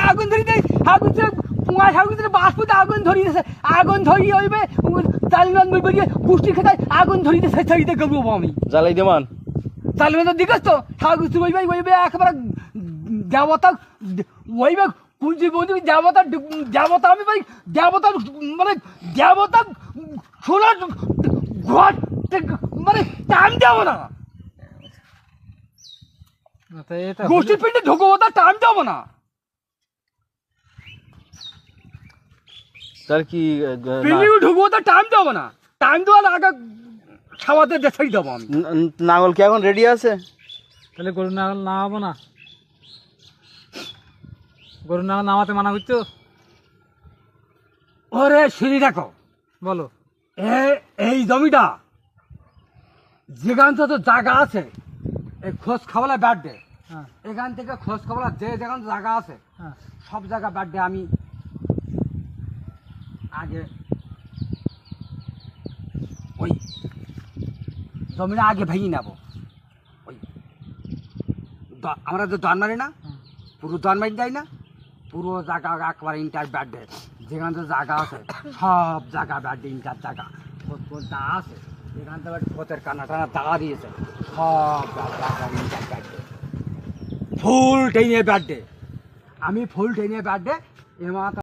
আগুন ধরি দেয়, আগুন পুঁয়া আগুন বাষ্পতে আগুন ধরিয়েছে, আগুন ধরিয়ে হইবে চালিমান বেরিয়ে পুষ্টি খেতায় আগুন ধরিতেছে ছাড়িতে গেবো আমি জ্বালাই দেমান চালিমান দিকেছ তো ঠাকুর হইবে হইবে একেবারে দেবতা হইবে কুঞ্জি বন্ধু দেবতা দেবতা আমি ভাই দেবতা মানে দেবতা শোনার ঘর মানে টাইম দেবো না গোষ্ঠীর পিঠে ঢুকবো তার টাইম দেবো না তার কি ঢুকবো তার টাইম দেবো না টাইম দেওয়ার আগে খাওয়াতে দেখাই দেবো আমি নাঙ্গল কি এখন রেডি আছে? তাহলে গরু নাঙল নামাবো না? গরু নাঙল নামাতে মানা করছো? ওরে শুনি দেখো বলো। এই জমিটা যেখান তো জায়গা আছে এই খোঁজ খাওয়ালা ব্যাট ডে হ্যাঁ এখান থেকে খোঁজ খাওয়ালা যে যেখান জায়গা আছে হ্যাঁ সব জায়গা ব্যাট ডে আমি আগে ওই জমিটা আগে ভেঙে নেবো ওই আমরা তো দন মারি না পুরো দন মারি দেয় না পুরো জায়গা একবারে ইন্টার ব্যাট ডে যেখান থেকে জায়গা আছে সব জায়গা ব্যাট ডে ইন্টার জায়গা যা আছে এখান থেকে পথের কানা টানা দাগা দিয়েছে সব জায়গা ইন্টার ব্যাট ডে ফুল টেনে ব্যাট ডে আমি ফুল টেনে ব্যাট ডে এ মাথা